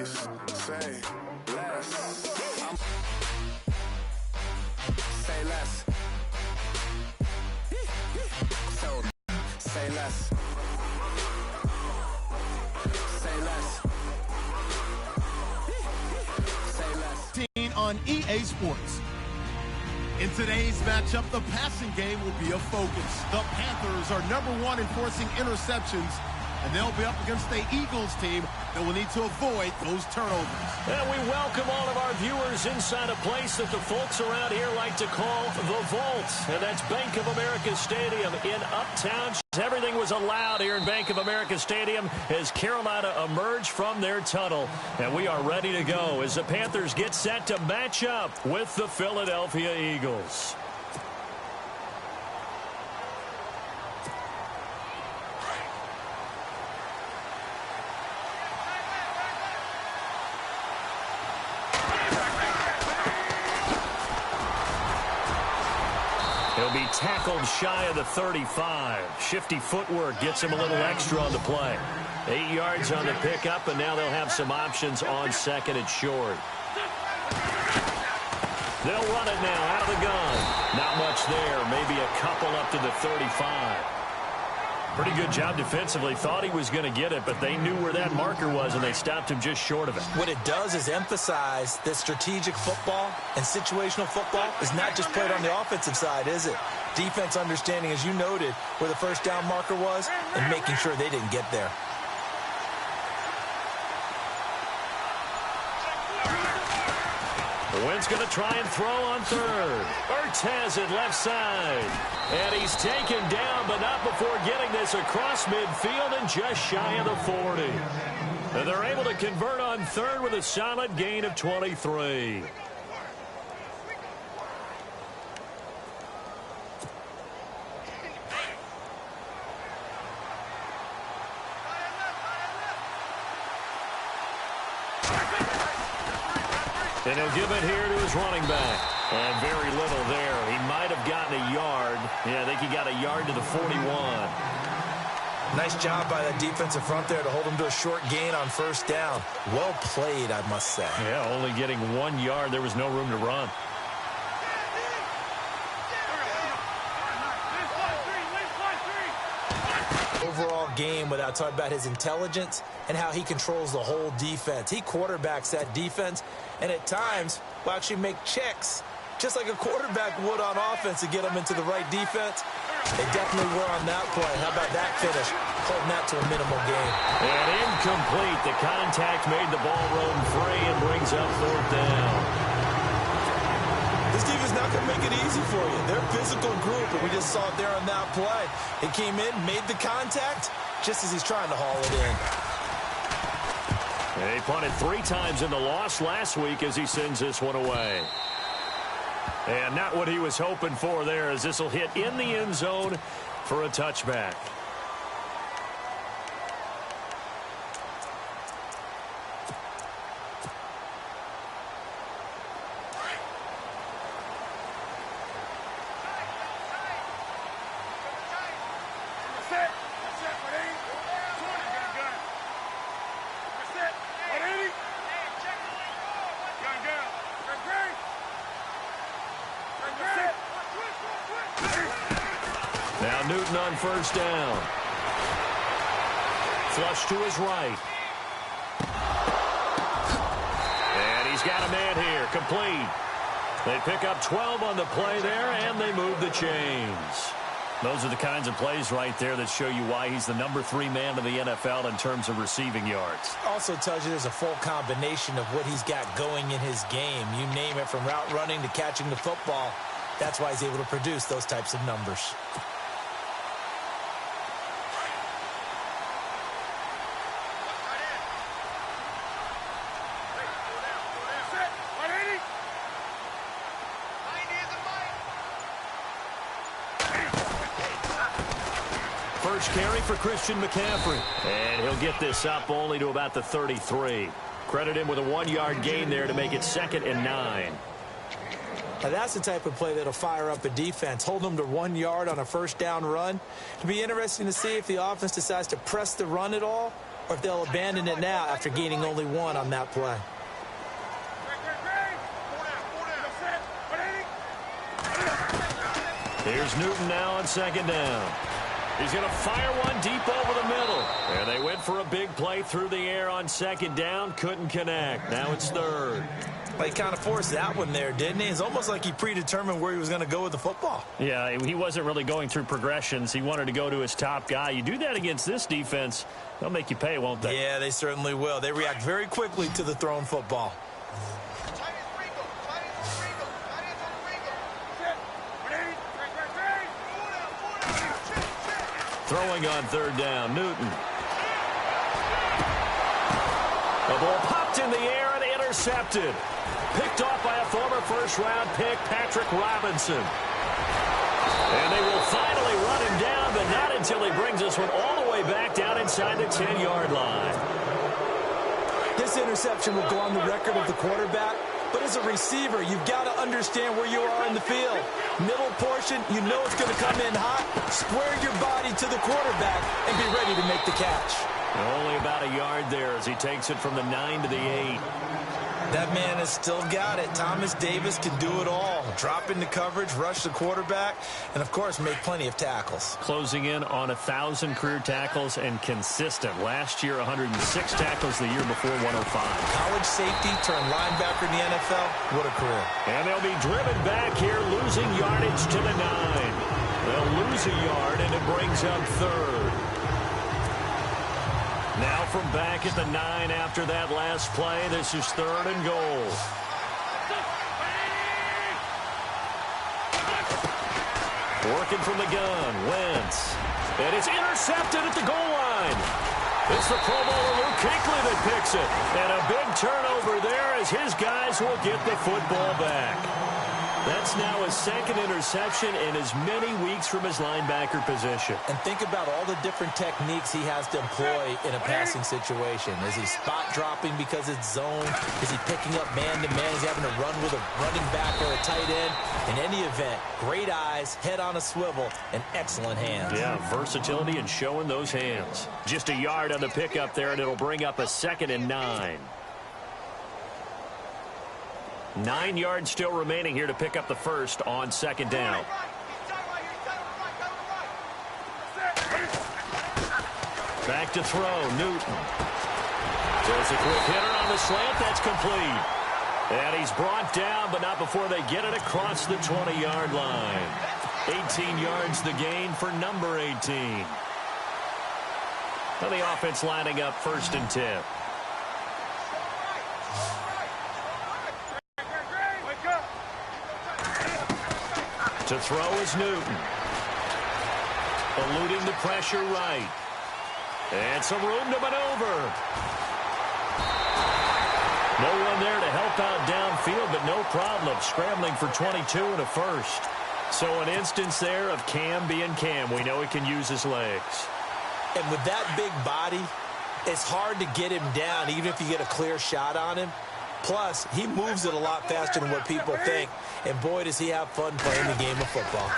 face, say less. Say less. So, say less. Say less. Say less. On EA Sports. In today's matchup, the passing game will be a focus. The Panthers are #1 in forcing interceptions, and they'll be up against the Eagles team that will need to avoid those turnovers. And we welcome all of our viewers inside a place that the folks around here like to call the Vault. And that's Bank of America Stadium in Uptown. Everything was allowed here in Bank of America Stadium as Carolina emerged from their tunnel. And we are ready to go as the Panthers get set to match up with the Philadelphia Eagles. He'll be tackled shy of the 35. Shifty footwork gets him a little extra on the play. 8 yards on the pickup, and now they'll have some options on second and short. They'll run it now out of the gun. Not much there. Maybe a couple up to the 35. Pretty good job defensively. Thought he was going to get it, but they knew where that marker was, and they stopped him just short of it. What it does is emphasize that strategic football and situational football is not just played on the offensive side, is it? Defense understanding, as you noted, where the first down marker was and making sure they didn't get there. Wynn's going to try and throw on third. Ertz has it left side. And he's taken down, but not before getting this across midfield and just shy of the 40. And they're able to convert on third with a solid gain of 23. And he'll give it here to his running back. And very little there. He might have gotten a yard. Yeah, I think he got a yard to the 41. Nice job by that defensive front there to hold him to a short gain on first down. Well played, I must say. Yeah, only getting 1 yard. There was no room to run. Overall game without talking about his intelligence and how he controls the whole defense. He quarterbacks that defense and at times will actually make checks just like a quarterback would on offense to get them into the right defense. They definitely were on that play. How about that finish? Holding that to a minimal gain. And incomplete. The contact made the ball roam free and brings up fourth down. This defense not going to make it easy for you. They're a physical group, and we just saw it there on that play. It came in, made the contact, just as he's trying to haul it in. He punted 3 times in the loss last week as he sends this one away. And not what he was hoping for there, as this will hit in the end zone for a touchback. Now Newton on first down. Flush to his right. And he's got a man here, complete. They pick up 12 on the play there, and they move the chains. Those are the kinds of plays right there that show you why he's the #3 man in the NFL in terms of receiving yards. Also tells you there's a full combination of what he's got going in his game. You name it, from route running to catching the football. That's why he's able to produce those types of numbers. First carry for Christian McCaffrey. And he'll get this up only to about the 33. Credit him with a 1-yard gain there to make it 2nd and 9. Now that's the type of play that'll fire up a defense. Hold them to 1 yard on a first down run. It'll be interesting to see if the offense decides to press the run at all or if they'll abandon it now after gaining only 1 on that play. Here's Newton now on 2nd down. He's going to fire one deep over the middle. And they went for a big play through the air on 2nd down. Couldn't connect. Now it's 3rd. Well, he kind of forced that one there, didn't he? It's almost like he predetermined where he was going to go with the football. Yeah, he wasn't really going through progressions. He wanted to go to his top guy. You do that against this defense, they'll make you pay, won't they? Yeah, they certainly will. They react very quickly to the thrown football. Throwing on 3rd down, Newton. The ball popped in the air and intercepted. Picked off by a former first-round pick, Patrick Robinson. And they will finally run him down, but not until he brings this one all the way back down inside the 10-yard line. This interception will go on the record of the quarterback, but as a receiver, you've got to understand where you are in the field. Middle portion, you know it's going to come in hot. Square your body to the quarterback and be ready to make the catch. Only about a yard there as he takes it from the 9 to the 8. That man has still got it. Thomas Davis can do it all. Drop into coverage, rush the quarterback, and, of course, make plenty of tackles. Closing in on 1,000 career tackles and consistent. Last year, 106 tackles, the year before 105. College safety turned linebacker in the NFL. What a career. And they'll be driven back here, losing yardage to the 9. They'll lose a yard, and it brings up 3rd. Now from back at the 9 after that last play, this is 3rd and goal. Working from the gun, Wentz. And it's intercepted at the goal line. It's the Pro Bowler Luke Kuechly that picks it. And a big turnover there as his guys will get the football back. That's now his 2nd interception in as many weeks from his linebacker position. And think about all the different techniques he has to employ in a passing situation. Is he spot dropping because it's zone? Is he picking up man-to-man? Is he having to run with a running back or a tight end? In any event, great eyes, head on a swivel, and excellent hands. Yeah, versatility and showing those hands. Just a yard on the pickup there, and it'll bring up a 2nd and 9. 9 yards still remaining here to pick up the first on 2nd down. Back to throw, Newton. There's a quick hitter on the slant, that's complete. And he's brought down, but not before they get it across the 20-yard line. 18 yards the gain for number 18. Now the offense lining up 1st and 10. To throw is Newton. Eluding the pressure right. And some room to maneuver. No one there to help out downfield, but no problem. Scrambling for 22 and a first. So an instance there of Cam being Cam. We know he can use his legs. And with that big body, it's hard to get him down, even if you get a clear shot on him. Plus, he moves it a lot faster than what people think. And boy, does he have fun playing the game of football.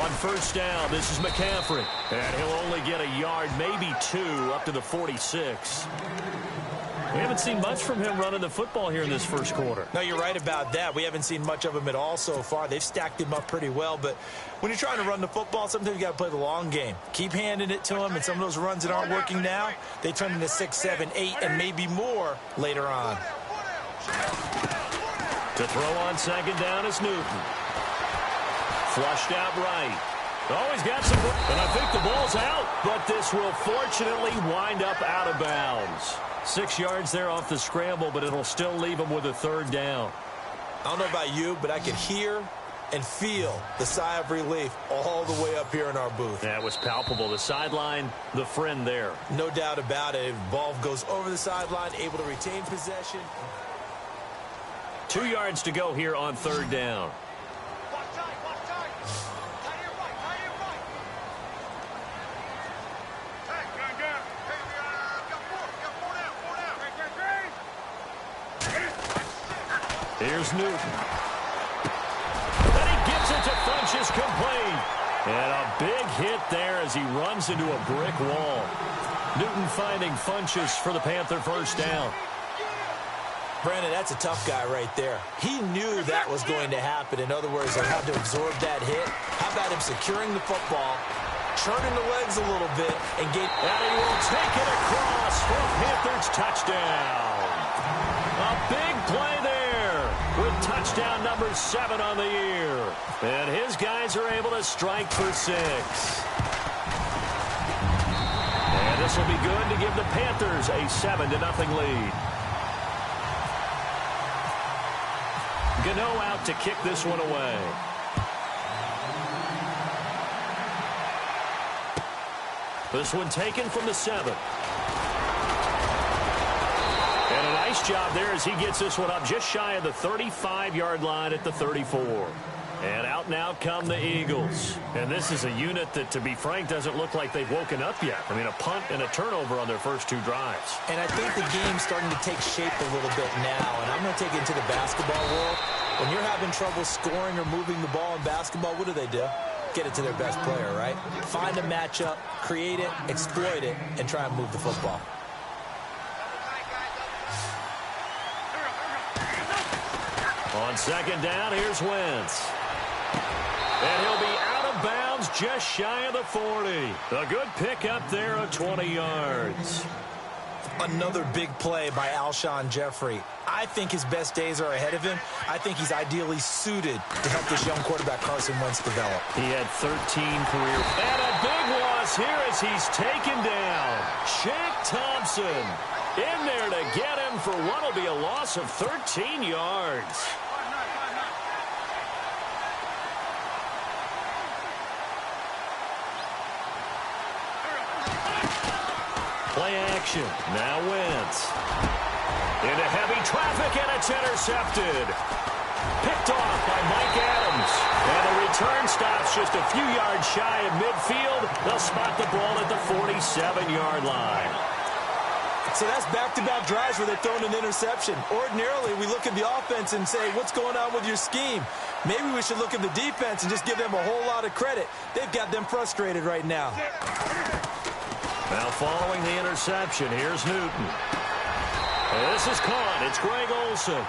On 1st down, this is McCaffrey. And he'll only get a yard, maybe 2, up to the 46. We haven't seen much from him running the football here in this first quarter. No, you're right about that. We haven't seen much of him at all so far. They've stacked him up pretty well. But when you're trying to run the football, sometimes you got to play the long game. Keep handing it to him, and some of those runs that aren't working now, they turn into 6, 7, 8, and maybe more later on. To throw on 2nd down is Newton. Flushed out right. Oh, he's got some, and I think the ball's out, but this will fortunately wind up out of bounds. 6 yards there off the scramble, but it'll still leave him with a 3rd down. I don't know about you, but I could hear and feel the sigh of relief all the way up here in our booth. That was palpable. The sideline, the friend there. No doubt about it. Ball goes over the sideline, able to retain possession. 2 yards to go here on 3rd down. Here's Newton. And he gets it to Funchess complete. And a big hit there as he runs into a brick wall. Newton finding Funchess for the Panther first down. Brandon, that's a tough guy right there. He knew that was going to happen. In other words, he'll have to absorb that hit. How about him securing the football, churning the legs a little bit, and he will take it across for a Panthers touchdown. A big play there with touchdown number 7 on the year. And his guys are able to strike for 6. And this will be good to give the Panthers a 7-0 lead. Gano out to kick this one away. This one taken from the 7. And a nice job there as he gets this one up just shy of the 35-yard line at the 34. And out now come the Eagles. And this is a unit that, to be frank, doesn't look like they've woken up yet. I mean, a punt and a turnover on their first 2 drives. And I think the game's starting to take shape a little bit now. And I'm going to take it into the basketball world. When you're having trouble scoring or moving the ball in basketball, what do? Get it to their best player, right? Find a matchup, create it, exploit it, and try and move the football. On second down, here's Wentz. And he'll be out of bounds just shy of the 40. A good pickup there of 20 yards. Another big play by Alshon Jeffrey. I think his best days are ahead of him. I think he's ideally suited to help this young quarterback Carson Wentz develop. He had 13 career. And a big loss here as he's taken down. Shaq Thompson in there to get him for what will be a loss of 13 yards. Play action. Now Wentz. Into heavy traffic, and it's intercepted. Picked off by Mike Adams. And the return stops just a few yards shy of midfield. They'll spot the ball at the 47-yard line. So that's back-to-back drives where they've thrown an interception. Ordinarily, we look at the offense and say, what's going on with your scheme? Maybe we should look at the defense and just give them a whole lot of credit. They've got them frustrated right now. Now following the interception, here's Newton. This is caught. It's Greg Olsen.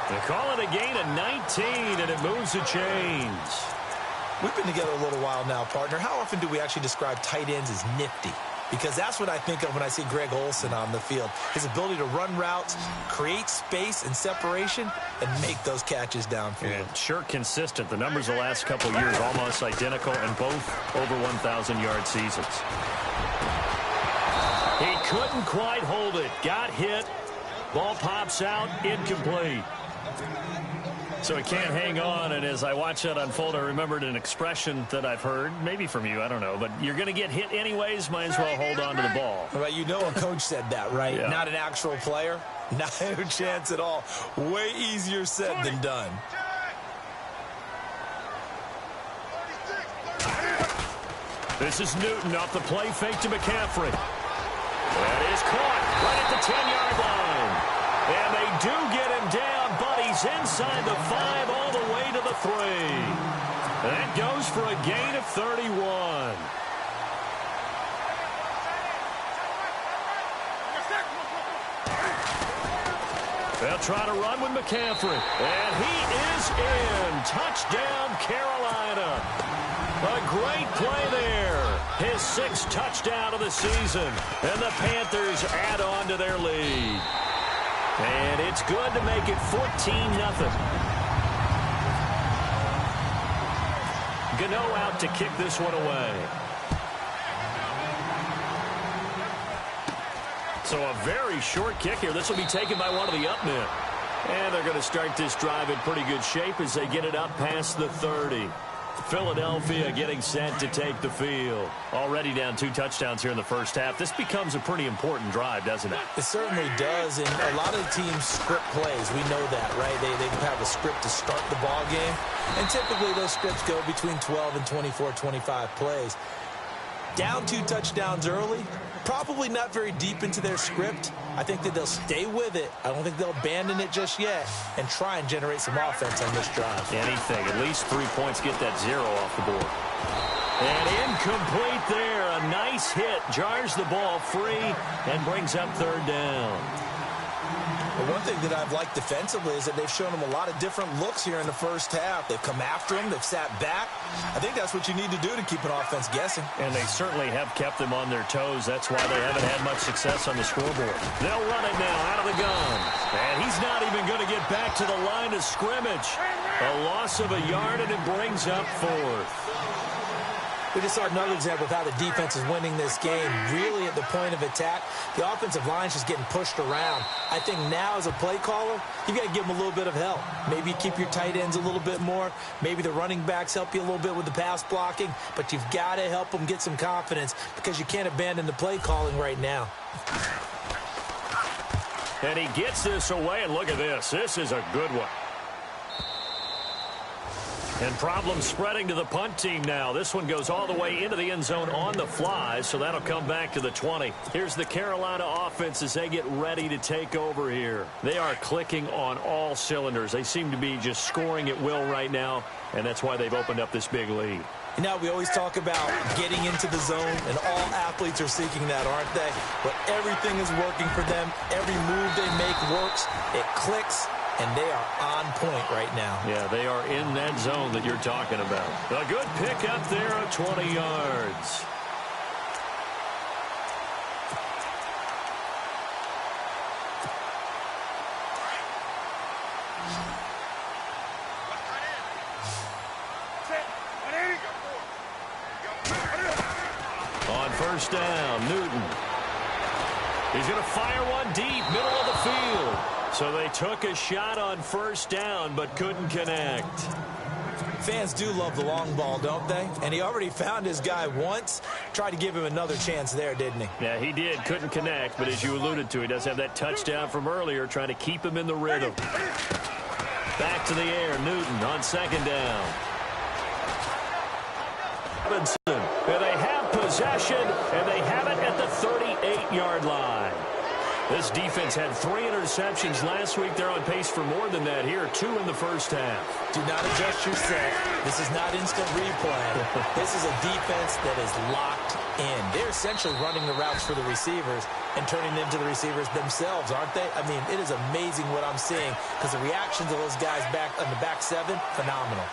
They call it a gain of 19, and it moves the chains. We've been together a little while now, partner. How often do we actually describe tight ends as nifty? Because that's what I think of when I see Greg Olsen on the field. His ability to run routes, create space and separation, and make those catches downfield. And sure consistent. The numbers the last couple of years almost identical, and both over 1,000-yard seasons. He couldn't quite hold it. Got hit. Ball pops out. Incomplete. So he can't hang on, and as I watch that unfold, I remembered an expression that I've heard, maybe from you, I don't know, but you're going to get hit anyways, might as well hold on to the ball. Well, you know a coach said that, right? Yeah. Not an actual player. Not a chance at all. Way easier said than done. This is Newton off the play fake to McCaffrey. That is caught right at the 10-yard line. And they do get him down, but he's inside the 5 all the way to the 3. That goes for a gain of 31. They'll try to run with McCaffrey. And he is in. Touchdown, Carolina. A great play there. His 6th touchdown of the season. And the Panthers add on to their lead. And it's good to make it 14-0. Gano out to kick this one away. So a very short kick here. This will be taken by one of the up men. And they're going to start this drive in pretty good shape as they get it up past the 30. Philadelphia getting set to take the field. Already down 2 touchdowns here in the first half. This becomes a pretty important drive, doesn't it? It certainly does, and a lot of the teams script plays. We know that, right? They have a script to start the ball game, and typically those scripts go between 12 and 24, 25 plays. Down 2 touchdowns early, probably not very deep into their script. I think that they'll stay with it. I don't think they'll abandon it just yet and try and generate some offense on this drive. Anything. At least 3 points. Get that 0 off the board. And incomplete there. A nice hit, jars the ball free, and brings up third down. Well, one thing that I've liked defensively is that they've shown them a lot of different looks here in the first half. They've come after them. They've sat back. I think that's what you need to do to keep an offense guessing. And they certainly have kept them on their toes. That's why they haven't had much success on the scoreboard. They'll run it now out of the gun. And he's not even going to get back to the line of scrimmage. A loss of a yard, and it brings up fourth. We just saw another example of how the defense is winning this game. Really at the point of attack, the offensive line is just getting pushed around. I think now as a play caller, you've got to give them a little bit of help. Maybe you keep your tight ends a little bit more. Maybe the running backs help you a little bit with the pass blocking. But you've got to help them get some confidence because you can't abandon the play calling right now. And he gets this away, and look at this. This is a good one. And problems spreading to the punt team now. This one goes all the way into the end zone on the fly, so that'll come back to the 20. Here's the Carolina offense as they get ready to take over here. They are clicking on all cylinders. They seem to be just scoring at will right now, and that's why they've opened up this big lead. You know, we always talk about getting into the zone, and all athletes are seeking that, aren't they? But everything is working for them. Every move they make works. It clicks. And they are on point right now. Yeah, they are in that zone that you're talking about. A good pick up there of 20 yards. On first down, Newton. He's going to fire one deep, middle of the field. So they took a shot on first down, but couldn't connect. Fans do love the long ball, don't they? And he already found his guy once. Tried to give him another chance there, didn't he? Yeah, he did. Couldn't connect, but as you alluded to, he does have that touchdown from earlier, trying to keep him in the rhythm. Back to the air, Newton on second down. Robinson, and they have possession, and they have it at the 38-yard line. This defense had 3 interceptions last week. They're on pace for more than that here, 2 in the first half. Do not adjust your set. This is not instant replay. This is a defense that is locked in. They're essentially running the routes for the receivers and turning them to the receivers themselves, aren't they? I mean, it is amazing what I'm seeing because the reactions of those guys back on the back 7, phenomenal.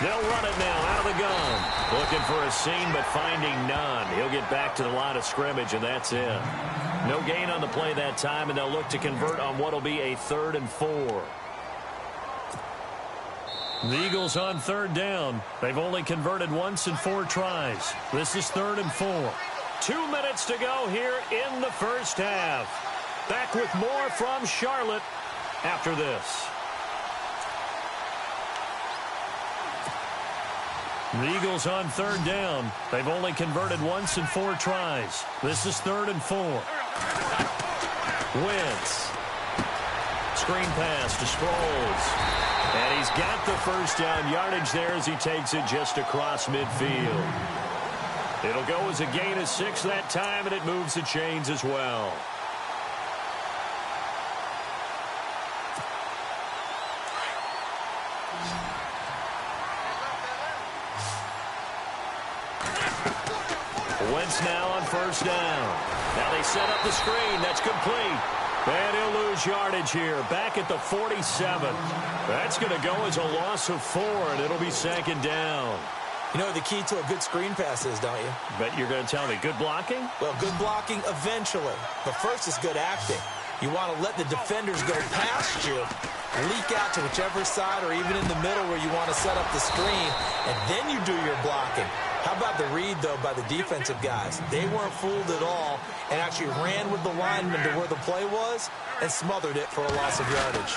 They'll run it now out of the gun. Looking for a seam, but finding none. He'll get back to the line of scrimmage, and that's it. No gain on the play that time, and they'll look to convert on what will be a 3rd and 4. The Eagles on third down. They've only converted once in 4 tries. This is 3rd and 4. 2 minutes to go here in the first half. Back with more from Charlotte after this. The Eagles on third down. They've only converted once in 4 tries. This is 3rd and 4. Wentz. Screen pass to Sproles. And he's got the first down yardage there as he takes it just across midfield. It'll go as a gain of 6 that time, and it moves the chains as well. Wentz now on first down. Now they set up the screen. That's complete. And he'll lose yardage here. Back at the 47. That's going to go as a loss of 4, and it'll be 2nd down. You know what the key to a good screen pass is, don't you? Bet you're going to tell me good blocking? Well, good blocking eventually. But first is good acting. You want to let the defenders go past you, leak out to whichever side or even in the middle where you want to set up the screen, and then you do your blocking. How about the read, though, by the defensive guys? They weren't fooled at all and actually ran with the lineman to where the play was and smothered it for a loss of yardage.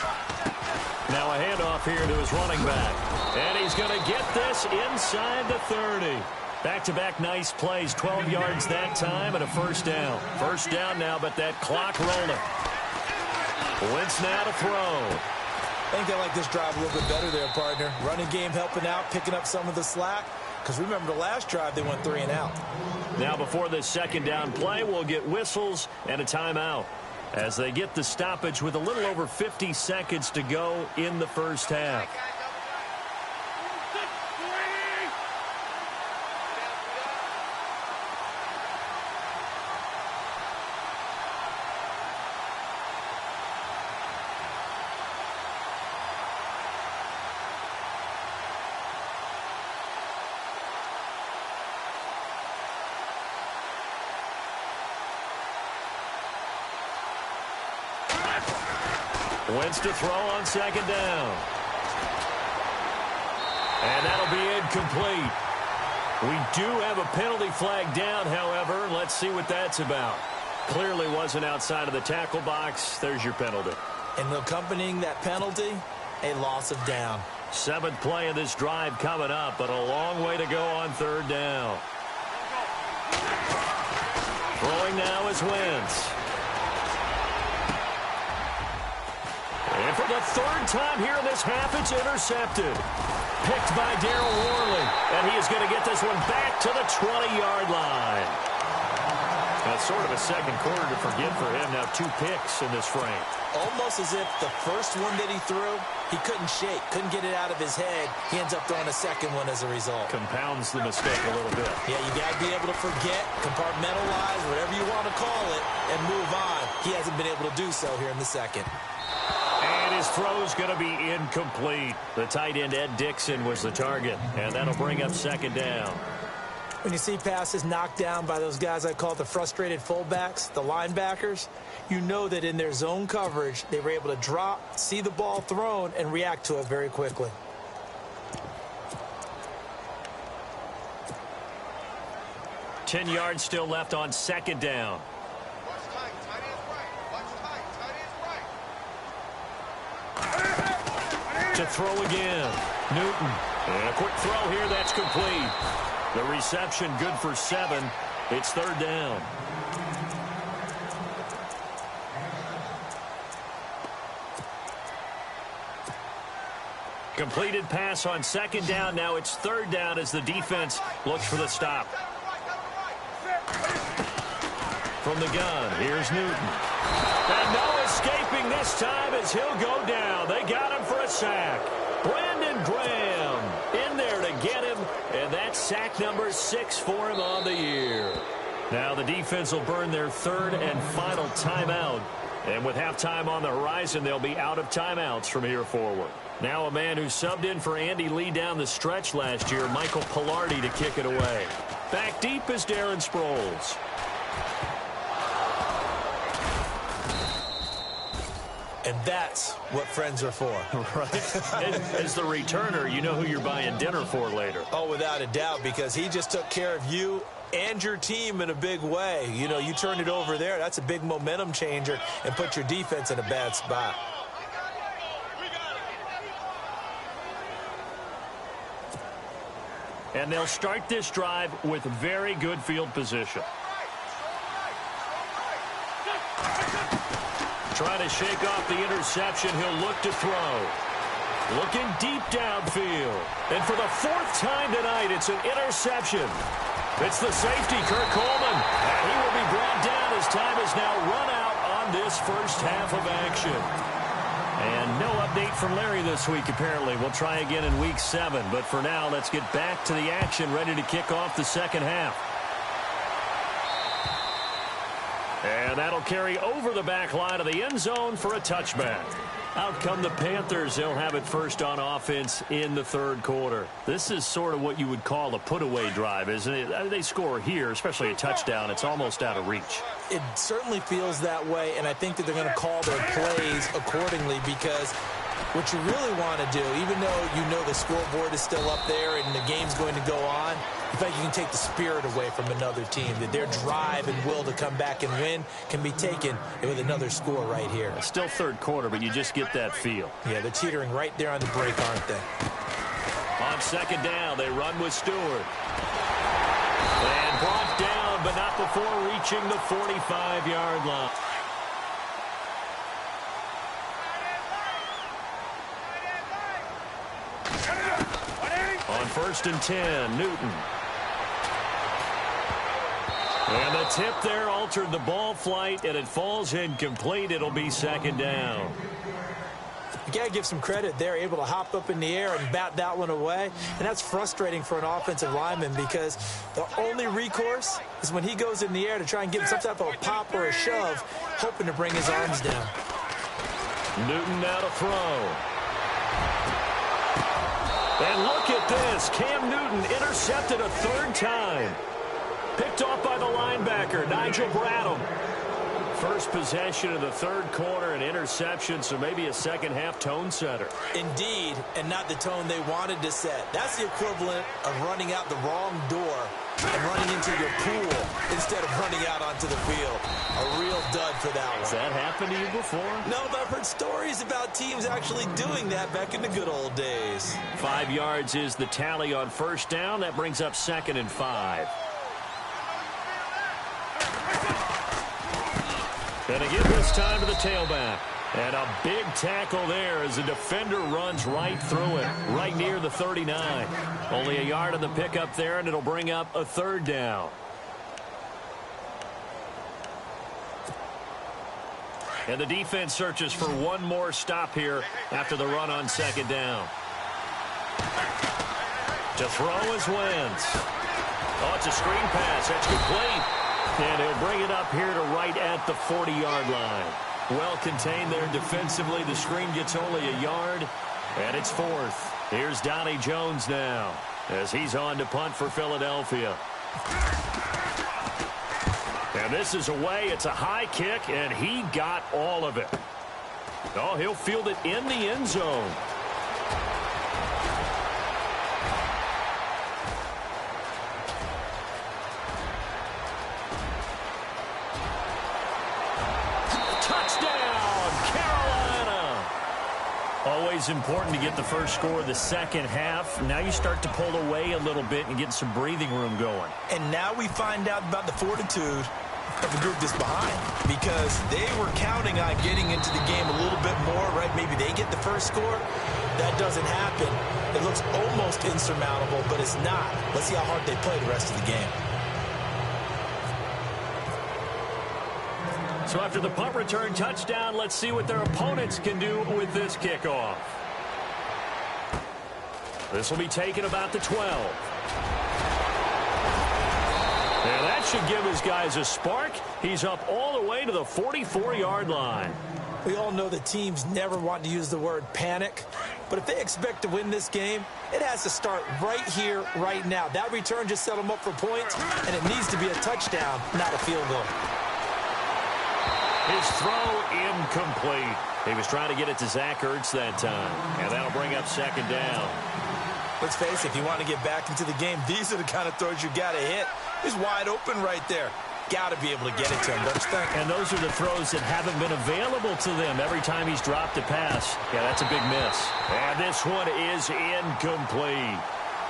Now a handoff here to his running back. And he's going to get this inside the 30. Back-to-back nice plays, 12 yards that time and a first down. First down now, but that clock rolling. Wentz now to throw. I think they like this drive a little bit better there, partner. Running game helping out, picking up some of the slack. Because remember the last drive, they went 3 and out. Now before this 2nd down play, we'll get whistles and a timeout as they get the stoppage with a little over 50 seconds to go in the first half. Wentz to throw on second down. And that'll be incomplete. We do have a penalty flag down, however. Let's see what that's about. Clearly wasn't outside of the tackle box. There's your penalty. And accompanying that penalty, a loss of down. 7th play of this drive coming up, but a long way to go on third down. Throwing now is Wentz. And for the 3rd time here in this half, it's intercepted. Picked by Darryl Worley, and he is going to get this one back to the 20-yard line. That's sort of a second quarter to forget for him. Now 2 picks in this frame. Almost as if the first one that he threw, he couldn't shake, couldn't get it out of his head. He ends up throwing a second one as a result. Compounds the mistake a little bit. Yeah, you got to be able to forget, compartmentalize, whatever you want to call it, and move on. He hasn't been able to do so here in the second. And his throw's going to be incomplete. The tight end, Ed Dixon, was the target, and that'll bring up second down. When you see passes knocked down by those guys I call the frustrated fullbacks, the linebackers, you know that in their zone coverage, they were able to drop, see the ball thrown, and react to it very quickly. Ten yards still left on second down. To throw again. Newton. And a quick throw here. That's complete. The reception good for 7. It's third down. Completed pass on second down. Now it's third down as the defense looks for the stop. From the gun, here's Newton. And no escaping this time as he'll go down. They got him for a sack. Brandon Graham in there to get him, and that's sack number 6 for him on the year. Now the defense will burn their 3rd and final timeout. And with halftime on the horizon, they'll be out of timeouts from here forward. Now a man who subbed in for Andy Lee down the stretch last year, Michael Pilardi, to kick it away. Back deep is Darren Sproles. And that's what friends are for. Right. As the returner, you know who you're buying dinner for later. Oh, without a doubt, because he just took care of you and your team in a big way. You know, you turned it over there. That's a big momentum changer and put your defense in a bad spot. And they'll start this drive with very good field position. Trying to shake off the interception. He'll look to throw. Looking deep downfield. And for the 4th time tonight, it's an interception. It's the safety, Kirk Coleman. And he will be brought down as time is now run out on this first half of action. And no update from Larry this week, apparently. We'll try again in week 7. But for now, let's get back to the action, ready to kick off the second half. And that'll carry over the back line of the end zone for a touchback. Out come the Panthers. They'll have it first on offense in the 3rd quarter. This is sort of what you would call a put-away drive, isn't it? They score here, especially a touchdown. It's almost out of reach. It certainly feels that way, and I think that they're going to call their plays accordingly because what you really want to do, even though you know the scoreboard is still up there and the game's going to go on, in fact, you can take the spirit away from another team, that their drive and will to come back and win can be taken with another score right here. It's still 3rd quarter, but you just get that feel. Yeah, they're teetering right there on the break, aren't they? On second down, they run with Stewart. And brought down, but not before reaching the 45-yard line. On 1st and 10, Newton. And the tip there altered the ball flight, and it falls incomplete. It'll be second down. You got to give some credit. They're able to hop up in the air and bat that one away. And that's frustrating for an offensive lineman because the only recourse is when he goes in the air to try and get some type of a pop or a shove, hoping to bring his arms down. Newton now to throw. And look at this. Cam Newton intercepted a 3rd time. Picked off by the linebacker, Nigel Bradham. First possession of the third quarter, an interception, so maybe a second-half tone setter. Indeed, and not the tone they wanted to set. That's the equivalent of running out the wrong door and running into your pool instead of running out onto the field. A real dud for that one. Has that happened to you before? No, but I've heard stories about teams actually doing that back in the good old days. 5 yards is the tally on first down. That brings up 2nd and 5. And again this time to the tailback. And a big tackle there as the defender runs right through it, right near the 39. Only a yard on the pickup there, and it'll bring up a 3rd down. And the defense searches for one more stop here after the run on 2nd down. To throw is Wentz. Oh, it's a screen pass. That's complete. And he'll bring it up here to right at the 40-yard line. Well contained there defensively. The screen gets only a yard, and it's 4th. Here's Donnie Jones now as he's on to punt for Philadelphia. And this is away. It's a high kick, and he got all of it. Oh, he'll field it in the end zone. Always important to get the first score of the second half. Now you start to pull away a little bit and get some breathing room going. And now we find out about the fortitude of the group that's behind, because they were counting on getting into the game a little bit more, right? Maybe they get the first score. That doesn't happen. It looks almost insurmountable, but it's not. Let's see how hard they play the rest of the game. So after the punt return touchdown, let's see what their opponents can do with this kickoff. This will be taken about the 12. And that should give his guys a spark. He's up all the way to the 44-yard line. We all know that teams never want to use the word panic, but if they expect to win this game, it has to start right here, right now. That return just set them up for points, and it needs to be a touchdown, not a field goal. His throw incomplete. He was trying to get it to Zach Ertz that time. And that'll bring up 2nd down. Let's face it, if you want to get back into the game, these are the kind of throws you got to hit. He's wide open right there. Got to be able to get it to him, don't you think? And those are the throws that haven't been available to them every time he's dropped a pass. Yeah, that's a big miss. And this one is incomplete.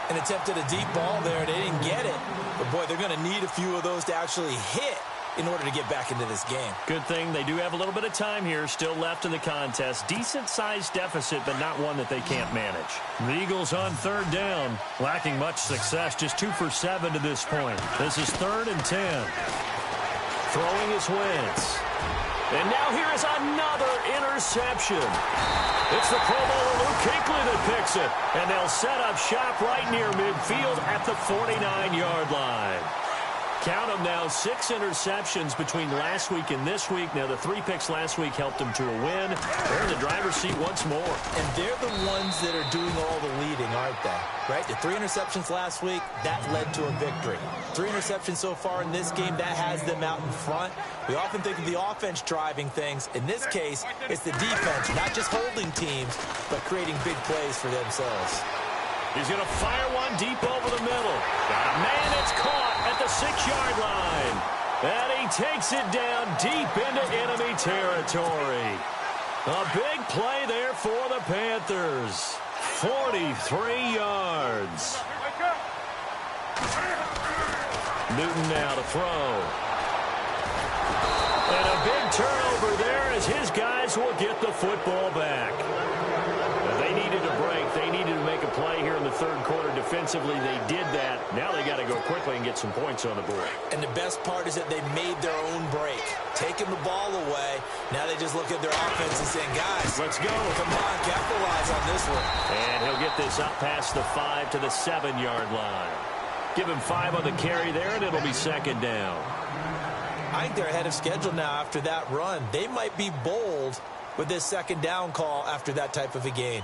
And attempted a deep ball there, and they didn't get it. But, boy, they're going to need a few of those to actually hit in order to get back into this game. Good thing they do have a little bit of time here still left in the contest. Decent-sized deficit, but not one that they can't manage. The Eagles on 3rd down, lacking much success, just 2 for 7 to this point. This is 3rd and 10. Throwing is Wentz. And now here is another interception. It's the Pro Bowler Luke Kuechly that picks it. And they'll set up shop right near midfield at the 49-yard line. Count them now, 6 interceptions between last week and this week. Now, the 3 picks last week helped them to a win. They're in the driver's seat once more. And they're the ones that are doing all the leading, aren't they? Right? The 3 interceptions last week, that led to a victory. 3 interceptions so far in this game, that has them out in front. We often think of the offense driving things. In this case, it's the defense, not just holding teams, but creating big plays for themselves. He's going to fire one deep over the middle. Got a man that's caught at the 6-yard line. And he takes it down deep into enemy territory. A big play there for the Panthers. 43 yards. Newton now to throw. And a big turnover there as his guys will get the football back. They needed a break. They needed to make a play here in the third quarter defensively. They did that. Now they got to go quickly and get some points on the board. And the best part is that they made their own break. Taking the ball away. Now they just look at their offense and saying, guys, let's go. Come on, capitalize on this one. And he'll get this up past the 5 to the 7-yard line. Give him 5 on the carry there, and it'll be 2nd down. I think they're ahead of schedule now after that run. They might be bold with this 2nd down call after that type of a gain.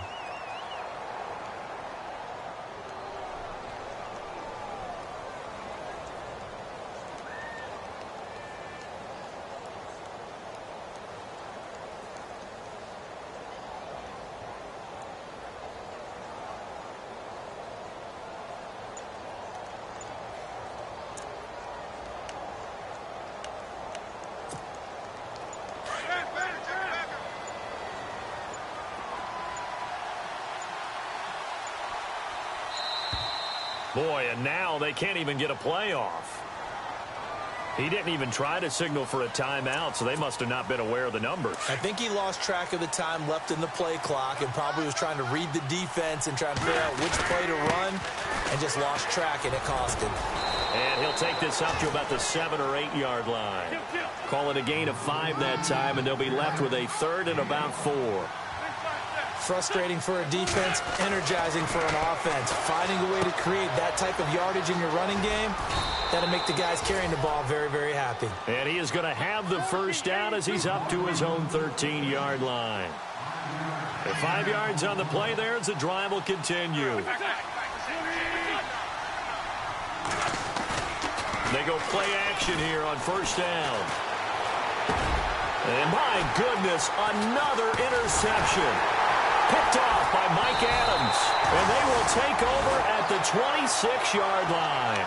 Boy, and now they can't even get a play off. He didn't even try to signal for a timeout, so they must have not been aware of the numbers. I think he lost track of the time left in the play clock and probably was trying to read the defense and trying to figure out which play to run and just lost track, and it cost him. And he'll take this up to about the 7- or 8-yard line. Call it a gain of 5 that time, and they'll be left with a 3rd and about 4. Frustrating for a defense, energizing for an offense. Finding a way to create that type of yardage in your running game, that'll make the guys carrying the ball very, very happy. And he is going to have the first down as he's up to his own 13-yard line. And 5 yards on the play there as the drive will continue. They go play action here on first down. And my goodness, another interception. Picked off by Mike Adams. And they will take over at the 26-yard line.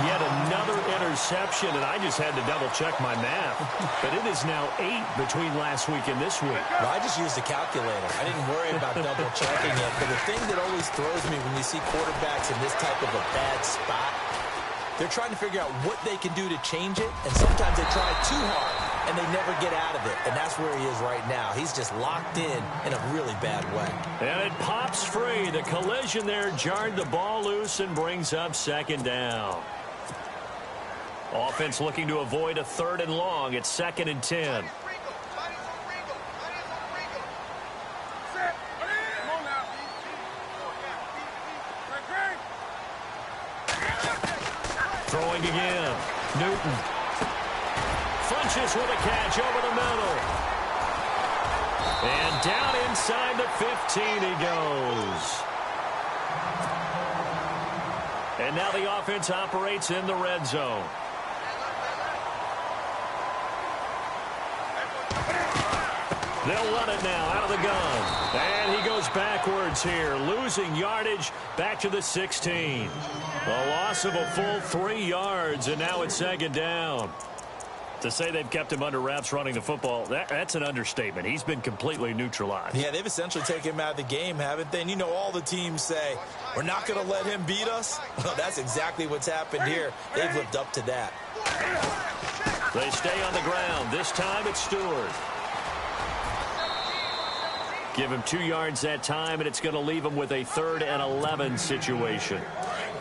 Yet another interception, and I just had to double-check my math. But it is now 8 between last week and this week. Well, I just used a calculator. I didn't worry about double-checking it. But the thing that always throws me when you see quarterbacks in this type of a bad spot, they're trying to figure out what they can do to change it, and sometimes they try too hard, and they never get out of it. And that's where he is right now. He's just locked in a really bad way. And it pops free. The collision there jarred the ball loose and brings up 2nd down. Offense looking to avoid a 3rd and long. It's 2nd and 10. Throwing again. Newton. Funches with a catch over the middle. And down inside the 15 he goes. And now the offense operates in the red zone. They'll run it now out of the gun. And he goes backwards here, losing yardage back to the 16. A loss of a full 3 yards, and now it's 2nd down. To say they've kept him under wraps running the football, that's an understatement. He's been completely neutralized. Yeah, they've essentially taken him out of the game, haven't they? And you know all the teams say, we're not going to let him beat us. Well, that's exactly what's happened here. They've lived up to that. They stay on the ground. This time it's Stewart. Give him 2 yards that time, and it's going to leave him with a 3rd and 11 situation.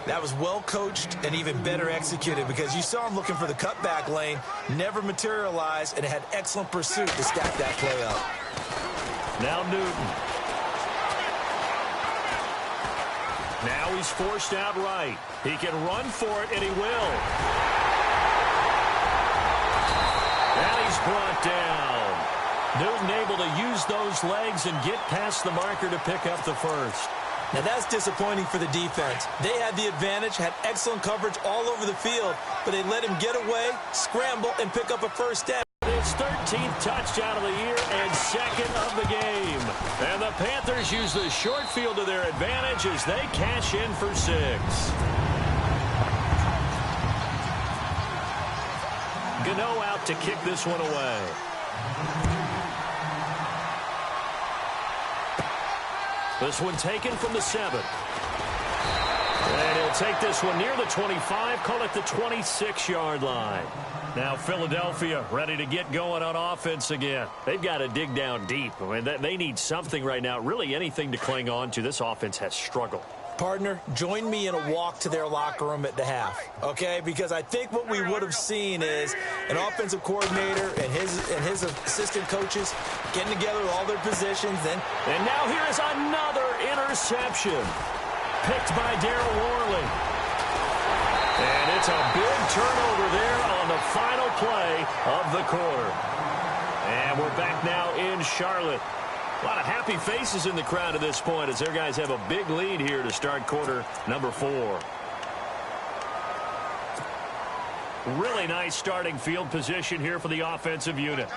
That was well coached and even better executed because you saw him looking for the cutback lane, never materialized, and had excellent pursuit to stack that play up. Now Newton. Now he's forced out right. He can run for it, and he will. And he's brought down. Newton able to use those legs and get past the marker to pick up the first. Now that's disappointing for the defense. They had the advantage, had excellent coverage all over the field, but they let him get away, scramble, and pick up a first down. His 13th touchdown of the year and 2nd of the game. And the Panthers use the short field to their advantage as they cash in for 6. Gano out to kick this one away. This one taken from the 7. And he'll take this one near the 25, call it the 26-yard line. Now Philadelphia ready to get going on offense again. They've got to dig down deep. I mean, they need something right now, really anything to cling on to. This offense has struggled. Partner, join me in a walk to their locker room at the half, okay? Because I think what we would have seen is an offensive coordinator and his assistant coaches getting together with all their positions. And now here is another interception picked by Darryl Worley. And it's a big turnover there on the final play of the quarter. And we're back now in Charlotte. A lot of happy faces in the crowd at this point as their guys have a big lead here to start quarter number 4. Really nice starting field position here for the offensive unit.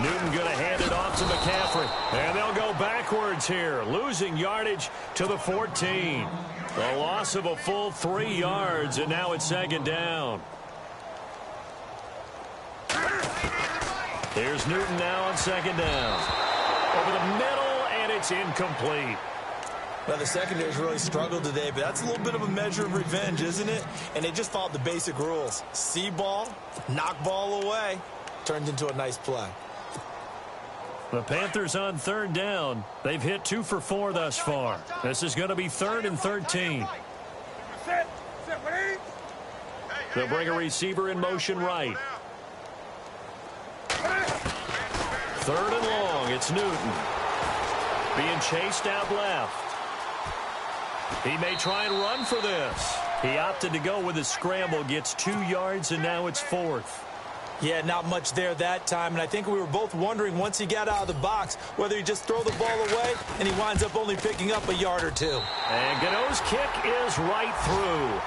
Newton going to hand it off to McCaffrey. And they'll go backwards here, losing yardage to the 14. A loss of a full 3 yards, and now it's 2nd down. Here's Newton now on 2nd down. Over the middle, and it's incomplete. Well, the secondary's really struggled today, but that's a little bit of a measure of revenge, isn't it? And they just followed the basic rules. See ball, knock ball away, turned into a nice play. The Panthers on third down. They've hit 2 for 4 thus far. This is going to be 3rd and 13. They'll bring a receiver in motion right. 3rd and long. It's Newton. Being chased out left. He may try and run for this. He opted to go with a scramble, gets 2 yards, and now it's 4th. Yeah, not much there that time, and I think we were both wondering once he got out of the box whether he just throw the ball away, and he winds up only picking up a yard or 2. And Gano's kick is right through.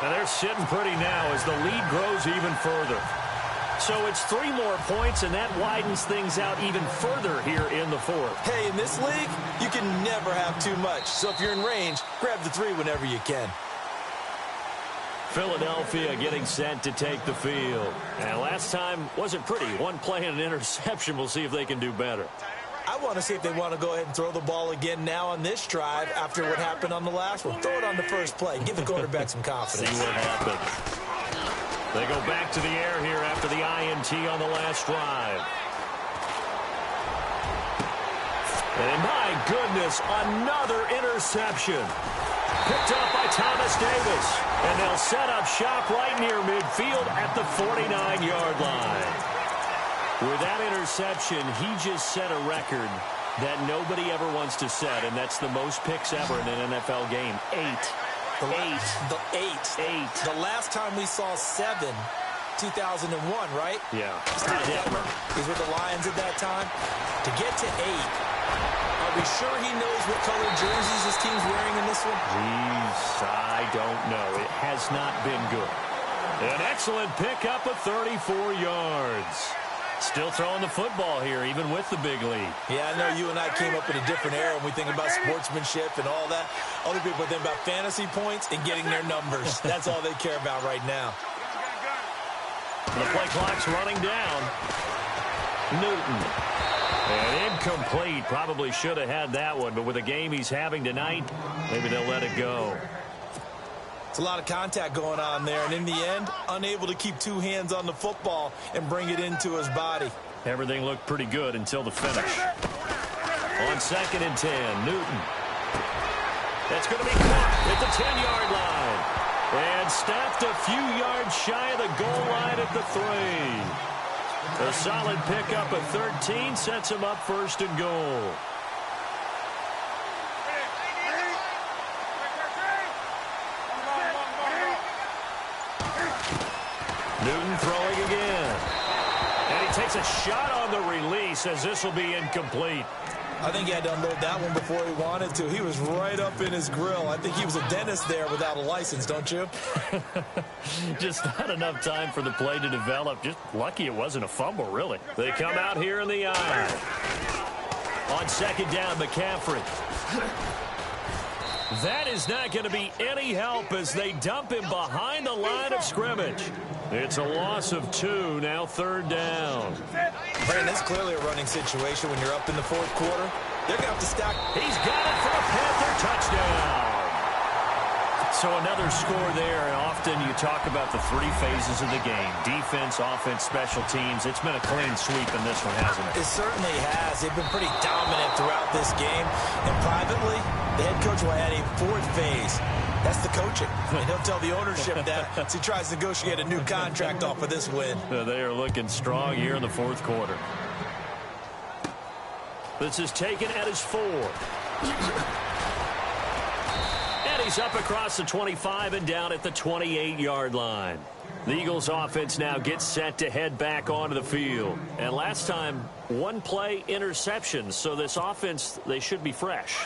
And they're sitting pretty now as the lead grows even further. So it's 3 more points, and that widens things out even further here in the 4th. Hey, in this league, you can never have too much. So if you're in range, grab the 3 whenever you can. Philadelphia getting set to take the field. And last time wasn't pretty. 1 play and an interception. We'll see if they can do better. I want to see if they want to go ahead and throw the ball again now on this drive after what happened on the last one. Throw it on the first play. Give the quarterback some confidence. See what happens. They go back to the air here after the INT on the last drive. And my goodness, another interception. Picked up by Thomas Davis. And they'll set up shop right near midfield at the 49-yard line. With that interception, he just set a record that nobody ever wants to set, and that's the most picks ever in an NFL game. 8. The last time we saw 7, 2001, right? Yeah. He's with the Lions at that time. To get to 8, are we sure he knows what color jerseys his team's wearing in this one? Jeez, I don't know. It has not been good. An excellent pickup of 34 yards. Still throwing the football here, even with the big lead. Yeah, I know you and I came up in a different era when we think about sportsmanship and all that. Other people think about fantasy points and getting their numbers. That's all they care about right now. The play clock's running down. Newton. And incomplete. Probably should have had that one, but with the game he's having tonight, maybe they'll let it go. It's a lot of contact going on there, and in the end, unable to keep 2 hands on the football and bring it into his body. Everything looked pretty good until the finish. On 2nd and 10, Newton. That's going to be caught at the 10-yard line. And snapped a few yards shy of the goal line at the 3. A solid pickup of 13 sets him up 1st and goal. Newton throwing again. And he takes a shot on the release as this will be incomplete. I think he had to unload that one before he wanted to. He was right up in his grill. I think he was a dentist there without a license, don't you? Just not enough time for the play to develop. Just lucky it wasn't a fumble, really. They come out here in the eye. On 2nd down, McCaffrey. That is not going to be any help as they dump him behind the line of scrimmage. It's a loss of 2, now 3rd down. Brandon, that's clearly a running situation when you're up in the 4th quarter. They're going to have to stack. He's got it for a Panther touchdown. So another score there, and often you talk about the 3 phases of the game. Defense, offense, special teams. It's been a clean sweep in this one, hasn't it? It certainly has. They've been pretty dominant throughout this game. And privately, the head coach will add a 4th phase. That's the coaching. And he'll tell the ownership that as he tries to negotiate a new contract off of this win. They are looking strong here in the 4th quarter. This is taken at his 4. And he's up across the 25 and down at the 28-yard line. The Eagles offense now gets set to head back onto the field. And last time, 1 play interception. So this offense, they should be fresh.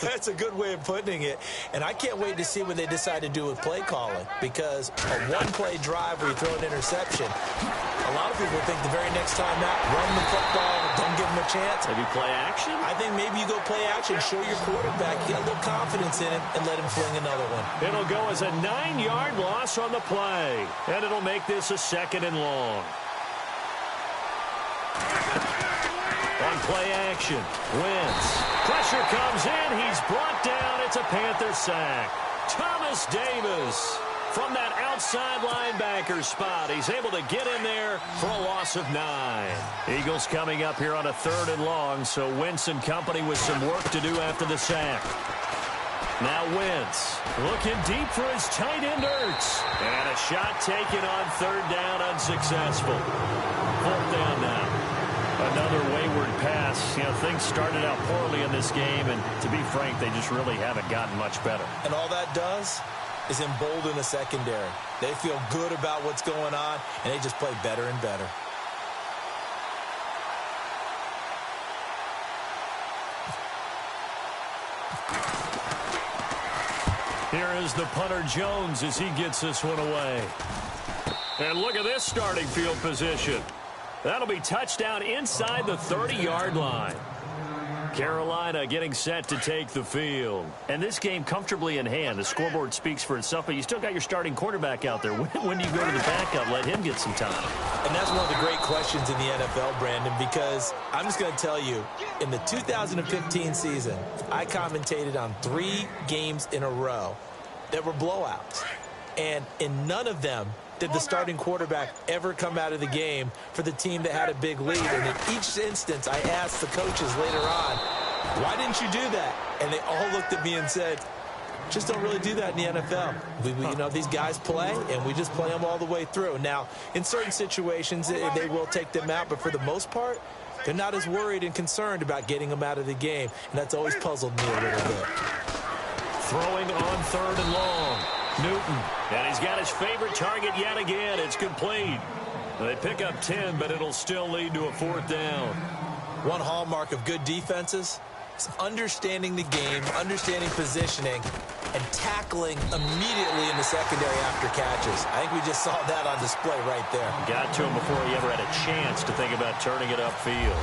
That's a good way of putting it. And I can't wait to see what they decide to do with play calling. Because a 1-play drive where you throw an interception, a lot of people think the very next time out, run the football, don't give them a chance. Maybe play action? I think maybe you go play action, show your quarterback, get a little confidence in him, and let him fling another one. It'll go as a 9-yard loss on the play. And it'll make this a 2nd and long. On play action, Wentz. Pressure comes in. He's brought down. It's a Panther sack. Thomas Davis from that outside linebacker spot. He's able to get in there for a loss of 9. Eagles coming up here on a 3rd and long, so Wentz and company with some work to do after the sack. Now Wentz looking deep for his tight end Ertz. And a shot taken on 3rd down, unsuccessful. 4th down now. Another wayward pass. You know, things started out poorly in this game, and to be frank, they just really haven't gotten much better. And all that does is embolden the secondary. They feel good about what's going on, and they just play better and better. Here is the punter Jones as he gets this one away. And look at this starting field position. That'll be touchdown inside the 30-yard line. Carolina getting set to take the field. And this game comfortably in hand. The scoreboard speaks for itself, but you still got your starting quarterback out there. When do you go to the backup? Let him get some time. And that's one of the great questions in the NFL, Brandon, because I'm just going to tell you, in the 2015 season, I commentated on 3 games in a row that were blowouts. And in none of them did the starting quarterback ever come out of the game for the team that had a big lead. And in each instance, I asked the coaches later on, why didn't you do that? And they all looked at me and said, just don't really do that in the NFL. You know, these guys play, and we just play them all the way through. Now, in certain situations, they will take them out, but for the most part, they're not as worried and concerned about getting them out of the game. And that's always puzzled me a little bit. Throwing on 3rd and long. Newton, and he's got his favorite target yet again. It's complete. They pick up 10, but it'll still lead to a 4th down. One hallmark of good defenses is understanding the game, understanding positioning, and tackling immediately in the secondary after catches. I think we just saw that on display right there. Got to him before he ever had a chance to think about turning it upfield.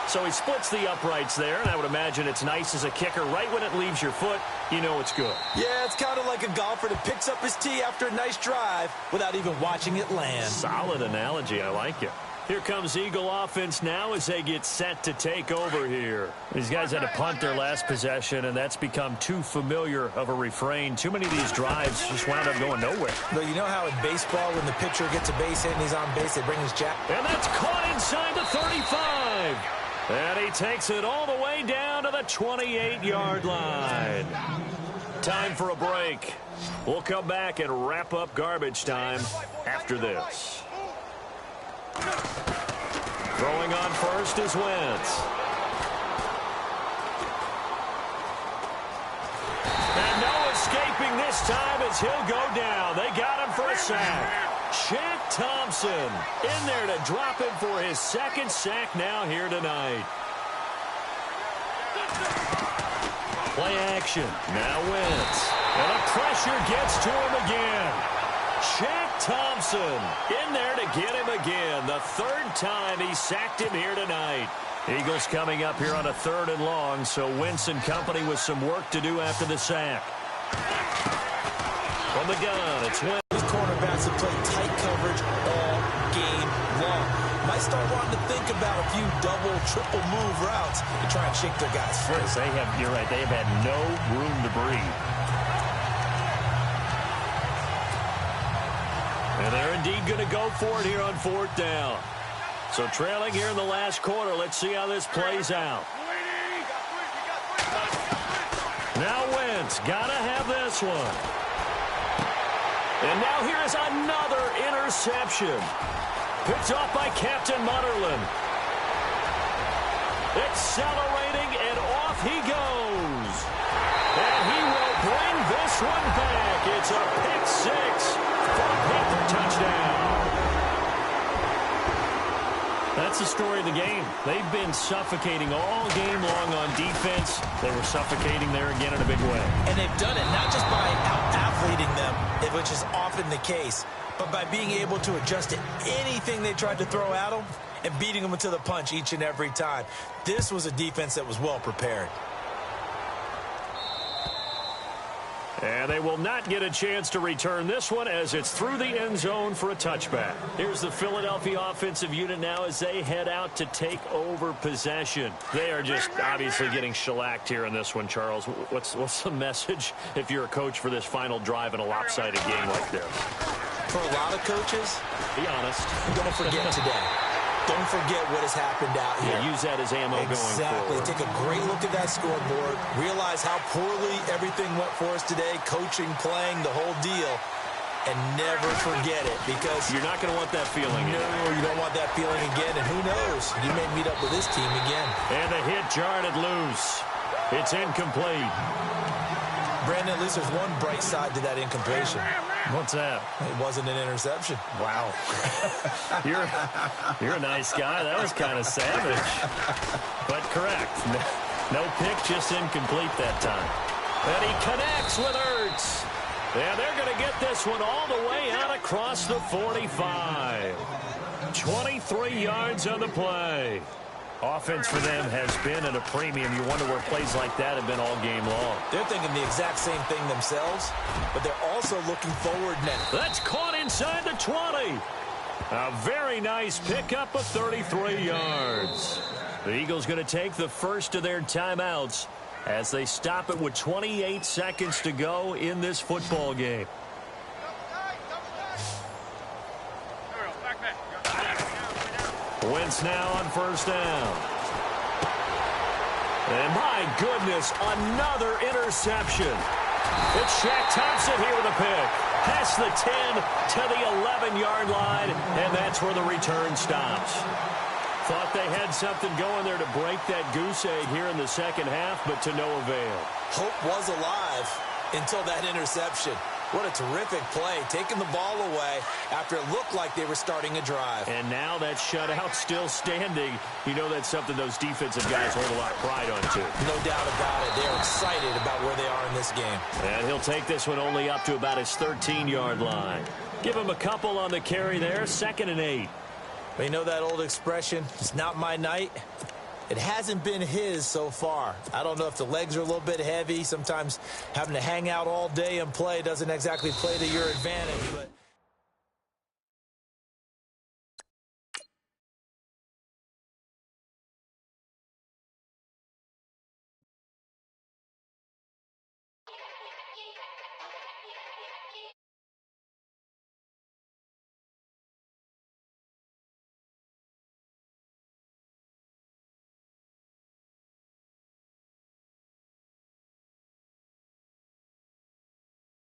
So he splits the uprights there, and I would imagine it's nice as a kicker. Right when it leaves your foot, you know it's good. Yeah, it's kind of like a golfer that picks up his tee after a nice drive without even watching it land. Solid analogy. I like it. Here comes Eagle offense now as they get set to take over here. These guys had to punt their last possession, and that's become too familiar of a refrain. Too many of these drives just wound up going nowhere. But you know how in baseball, when the pitcher gets a base hit and he's on base, they bring his jack? And that's caught inside the 35. And he takes it all the way down to the 28-yard line. Time for a break. We'll come back and wrap up garbage time after this. Throwing on first is Wentz. And no escaping this time as he'll go down. They got him for a sack. Shaq Thompson in there to drop him for his 2nd sack now here tonight. Play action. Now Wentz. And the pressure gets to him again. Shaq Thompson in there to get him again. The 3rd time he sacked him here tonight. Eagles coming up here on a 3rd and long, so Wentz and company with some work to do after the sack. From the gun, it's Wentz. These cornerbacks have played tight coverage all game long. Might start wanting to think about a few double, triple move routes to try and shake their guys free. Yes, you're right, they have had no room to breathe. And they're indeed going to go for it here on 4th down. So trailing here in the last quarter. Let's see how this plays out. Now Wentz, gotta have this one. And now here is another interception. Picked off by Captain Mutterland. Accelerating, and off he goes. And he will bring this one back. It's a pick 6 for a Panther touchdown. That's the story of the game. They've been suffocating all game long on defense. They were suffocating there again in a big way. And they've done it not just by out-athleting them, which is often the case, but by being able to adjust to anything they tried to throw at them and beating them to the punch each and every time. This was a defense that was well prepared. And they will not get a chance to return this one as it's through the end zone for a touchback. Here's the Philadelphia offensive unit now as they head out to take over possession. They are just obviously getting shellacked here in this one, Charles. What's the message if you're a coach for this final drive in a lopsided game like this? For a lot of coaches, be honest. Don't forget today. Don't forget what has happened out here. Yeah, use that as ammo going forward. Exactly. Take a great look at that scoreboard. Realize how poorly everything went for us today. Coaching, playing, the whole deal. And never forget it because you're not going to want that feeling. No, you don't want that feeling again. And who knows? You may meet up with this team again. And the hit jarred it loose. It's incomplete. Brandon, at least there's one bright side to that incompletion. What's that? It wasn't an interception. Wow. You're a nice guy. That was kind of savage. But correct. No pick, just incomplete that time. And he connects with Ertz. And they're going to get this one all the way out across the 45. 23 yards on the play. Offense for them has been at a premium. You wonder where plays like that have been all game long. They're thinking the exact same thing themselves, but they're also looking forward now. That's caught inside the 20. A very nice pickup of 33 yards. The Eagles going to take the first of their timeouts as they stop it with 28 seconds to go in this football game. Wentz now on first down. And my goodness, another interception. It's Shaq Thompson here with a pick. Past the 10 to the 11-yard line, and that's where the return stops. Thought they had something going there to break that goose egg here in the second half, but to no avail. Hope was alive until that interception. What a terrific play, taking the ball away after it looked like they were starting a drive. And now that shutout still standing. You know that's something those defensive guys hold a lot of pride on, too. No doubt about it. They're excited about where they are in this game. And he'll take this one only up to about his 13-yard line. Give him a couple on the carry there, 2nd and 8. But you know that old expression, it's not my night? It hasn't been his so far. I don't know if the legs are a little bit heavy. Sometimes having to hang out all day and play doesn't exactly play to your advantage. But